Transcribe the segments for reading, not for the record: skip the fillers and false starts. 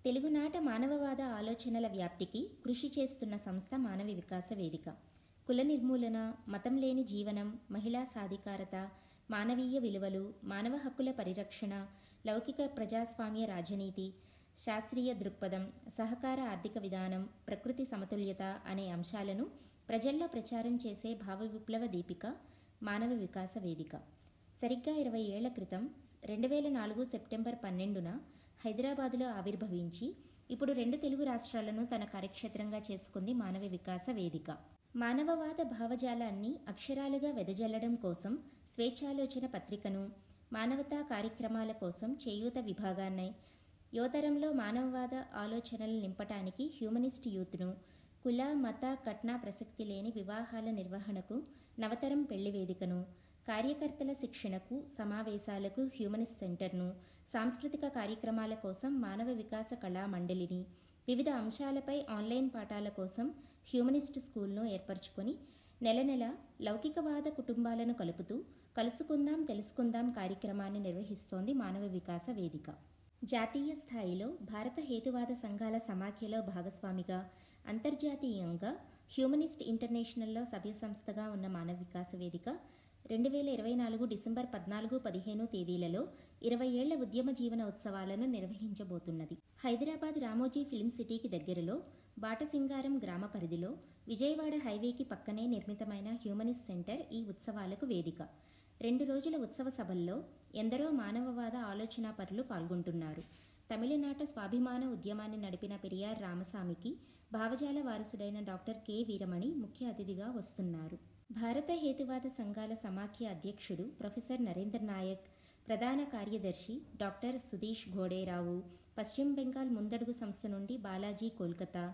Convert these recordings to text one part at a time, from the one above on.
తెలుగునాట మానవవాద ఆలోచనల వ్యాప్తికి కృషి చేస్తున్న సంస్థ మానవ వికాస వేదిక. కుల నిర్మూలన, మతం లేని జీవనం, మహిళా సాధికారత, మానవీయ విలువలు, మానవ హక్కుల పరిరక్షణ, లౌకిక ప్రజాస్వామ్య రాజనీతి, శాస్త్రీయ దృక్పథం, సహకార ఆర్థిక విధానం, ప్రకృతి సమతుల్యత అనే అంశాలను ప్రజల్లో ప్రచారం చేసే భావ విప్లవ దీపిక మానవ వికాస వేదిక. సరిగ్గా 20 ఏళ్ల క్రితం 2004 సెప్టెంబర్ 12న హైదరాబాదులో ఆవిర్భవించి ఇప్పుడు 2 తెలుగు రాష్ట్రాలను తన కార్యక్షేత్రంగా చేసుకుంది మానవ వికాస వేదిక. మానవవాద భావజాలాన్ని అక్షరాలుగా వెదజల్లడం కోసం స్వేచ్ఛాలోచన పత్రికను, మానవతా కార్యక్రమాల కోసం చేయూత విభాగాన్ని, యువతరంలో మానవవాద ఆలోచనలు నింపటానికి హ్యూమనిస్ట్ యూత్ను, కుల మత కట్న ప్రసక్తి లేని వివాహాల నిర్వహణకు నవతరం పెళ్లి వేదికను, కార్యకర్తల శిక్షణకు, సమావేశాలకు హ్యూమనిస్ట్ సెంటర్ను, సాంస్కృతిక కార్యక్రమాల కోసం మానవ వికాస కళా మండలిని, వివిధ అంశాలపై ఆన్లైన్ పాఠాల కోసం హ్యూమనిస్ట్ స్కూల్ను ఏర్పరచుకొని నెల నెల లౌకికవాద కుటుంబాలను కలుపుతూ కలుసుకుందాం తెలుసుకుందాం కార్యక్రమాన్ని నిర్వహిస్తోంది మానవ వికాస వేదిక. జాతీయ స్థాయిలో భారత హేతువాద సంఘాల సమాఖ్యలో భాగస్వామిగా, అంతర్జాతీయంగా హ్యూమనిస్ట్ ఇంటర్నేషనల్లో సభ్య సంస్థగా ఉన్న మానవ వికాస వేదిక 2024 డిసెంబర్ 14-15 తేదీలలో 20 ఏళ్ల ఉద్యమ జీవన ఉత్సవాలను నిర్వహించబోతున్నది. హైదరాబాద్ రామోజీ ఫిల్మ్ సిటీకి దగ్గరలో బాటసింగారం గ్రామ పరిధిలో విజయవాడ హైవేకి పక్కనే నిర్మితమైన హ్యూమనిస్ట్ సెంటర్ ఈ ఉత్సవాలకు వేదిక. 2 రోజుల ఉత్సవ సభల్లో ఎందరో మానవవాద ఆలోచనాపరులు పాల్గొంటున్నారు. తమిళనాట స్వాభిమాన ఉద్యమాన్ని నడిపిన పెరియార్ రామస్వామికి భావజాల వారసుడైన డాక్టర్ కె వీరమణి ముఖ్య అతిథిగా వస్తున్నారు. భారత హేతువాద సంఘాల సమాఖ్య అధ్యక్షుడు ప్రొఫెసర్ నరేంద్ర నాయక్, ప్రధాన కార్యదర్శి డాక్టర్ సుధీష్ ఘోడేరావు, పశ్చిమ బెంగాల్ ముందడుగు సంస్థ నుండి బాలాజీ కోల్కతా,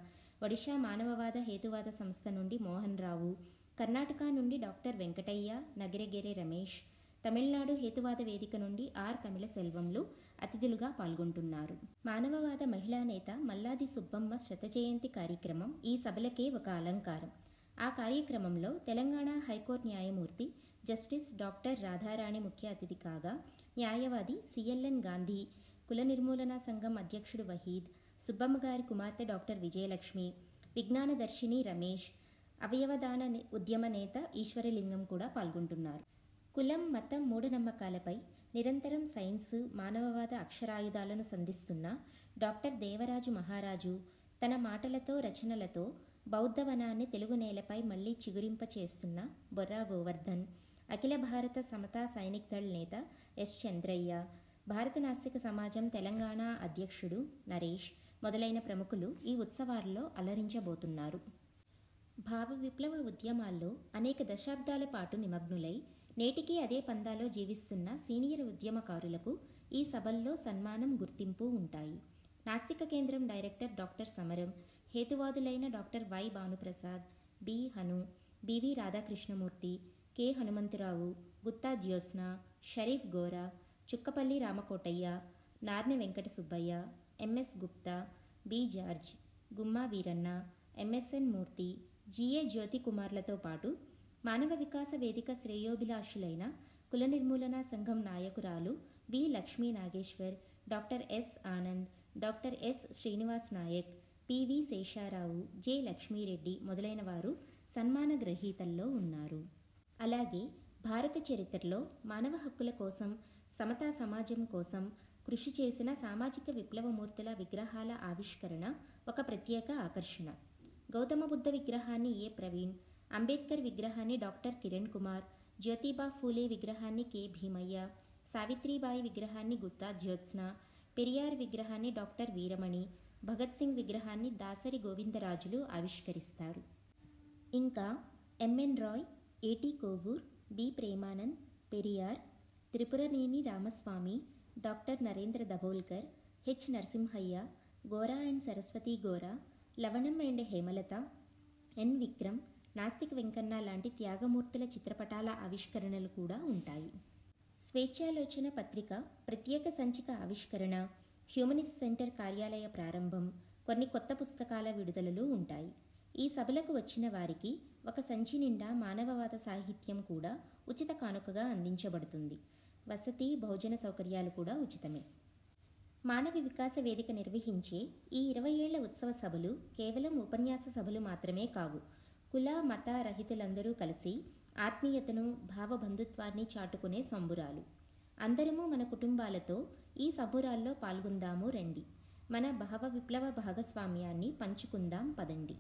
ఒడిషా మానవవాద హేతువాద సంస్థ నుండి మోహన్ రావు, కర్ణాటక నుండి డాక్టర్ వెంకటయ్య నగిరెగెరె రమేష్, తమిళనాడు హేతువాద వేదిక నుండి ఆర్ తమిళ సెల్వంలు అతిథులుగా పాల్గొంటున్నారు. మానవవాద మహిళా నేత మల్లాది సుబ్బమ్మ శత జయంతి కార్యక్రమం ఈ సభలకే ఒక అలంకారం. ఆ కార్యక్రమంలో తెలంగాణ హైకోర్టు న్యాయమూర్తి జస్టిస్ డాక్టర్ రాధారాణి ముఖ్య అతిథి కాగా, న్యాయవాది సిఎల్ఎన్ గాంధీ, కుల నిర్మూలనా సంఘం అధ్యక్షుడు వహీద్, సుబ్బమ్మ గారి కుమార్తె డాక్టర్ విజయలక్ష్మి, విజ్ఞాన దర్శిని రమేష్, అవయవదాన ఉద్యమ నేత ఈశ్వరలింగం కూడా పాల్గొంటున్నారు. కులం, మతం, మూఢనమ్మకాలపై నిరంతరం సైన్సు, మానవవాద అక్షరాయుధాలను సంధిస్తున్న డాక్టర్ దేవరాజు మహారాజు తన మాటలతో, రచనలతో బౌద్ధవనాన్ని తెలుగు నేలపై మళ్లీ చిగురింప చేస్తున్న బొర్రా గోవర్ధన్, అఖిల భారత సమతా సైనిక్ దళ్ నేత ఎస్ చంద్రయ్య, భారత నాస్తిక సమాజం తెలంగాణ అధ్యక్షుడు నరేష్ మొదలైన ప్రముఖులు ఈ ఉత్సవాల్లో అలరించబోతున్నారు. భావ విప్లవ ఉద్యమాల్లో అనేక దశాబ్దాల పాటు నిమగ్నులై నేటికీ అదే పందాలో జీవిస్తున్న సీనియర్ ఉద్యమకారులకు ఈ సభల్లో సన్మానం, గుర్తింపు ఉంటాయి. నాస్తిక కేంద్రం డైరెక్టర్ డాక్టర్ సమరం, హేతువాదులైన doctor Y Bhanuprasad, B Hanu, B V Radhakrishnamurthy, K Hanumantharao, Gutta Jyotsna, Sharif Gora, Chukkapalli Ramakotaiah, Narne Venkata Subbaiah, M S Gupta, B George, Gumma Veeranna, M S N Murthy, G A Jyothi కుమార్లతో పాటు మానవ వికాస వేదిక శ్రేయోభిలాషులైన కుల నిర్మూలనా సంఘం నాయకురాలు B Lakshmi Nageswar, doctor S Anand, doctor S Srinivas Naik, P V Sesharao, J Lakshmireddy మొదలైన వారు సన్మాన గ్రహీతల్లో ఉన్నారు. అలాగే భారత చరిత్రలో మానవ హక్కుల కోసం, సమతా సమాజం కోసం కృషి చేసిన సామాజిక విప్లవమూర్తుల విగ్రహాల ఆవిష్కరణ ఒక ప్రత్యేక ఆకర్షణ. గౌతమ బుద్ధ విగ్రహాన్ని ఏ ప్రవీణ్, అంబేద్కర్ విగ్రహాన్ని డాక్టర్ కిరణ్ కుమార్, జ్యోతిబా ఫూలే విగ్రహాన్ని కె భీమయ్య, సావిత్రిబాయి విగ్రహాన్ని గుత్తా జ్యోత్స్న, పెరియార్ విగ్రహాన్ని డాక్టర్ వీరమణి, భగత్ సింగ్ విగ్రహాన్ని దాసరి గోవిందరాజులు ఆవిష్కరిస్తారు. ఇంకా MN Roy, AT Kovoor, B Premanand, Periyar, Tripuraneni Ramaswamy, doctor Narendra Dabholkar, H Narasimhaiah, Gora and Saraswathi Gora, Lavanam and Hemalatha, N Vikram, Nastik Venkanna లాంటి త్యాగమూర్తుల చిత్రపటాల ఆవిష్కరణలు కూడా ఉంటాయి. స్వేచ్ఛాలోచన పత్రిక ప్రత్యేక సంచిక ఆవిష్కరణ, హ్యూమనిస్ట్ సెంటర్ కార్యాలయ ప్రారంభం, కొన్ని కొత్త పుస్తకాల విడుదలలు ఉంటాయి. ఈ సభలకు వచ్చిన వారికి ఒక సంచి నిండా మానవవాద సాహిత్యం కూడా ఉచిత కానుకగా అందించబడుతుంది. వసతి, భోజన సౌకర్యాలు కూడా ఉచితమే. మానవ వికాస వేదిక నిర్వహించే ఈ 20 ఏళ్ల ఉత్సవ సభలు కేవలం ఉపన్యాస సభలు మాత్రమే కావు. కుల మత రహితులందరూ కలిసి ఆత్మీయతను, భావబంధుత్వాన్ని చాటుకునే సంబురాలు. అందరము మన కుటుంబాలతో ఈ సంబురాల్లో పాల్గొందాము రండి. మన భావ విప్లవ భాగస్వామ్యాన్ని పంచుకుందాం పదండి.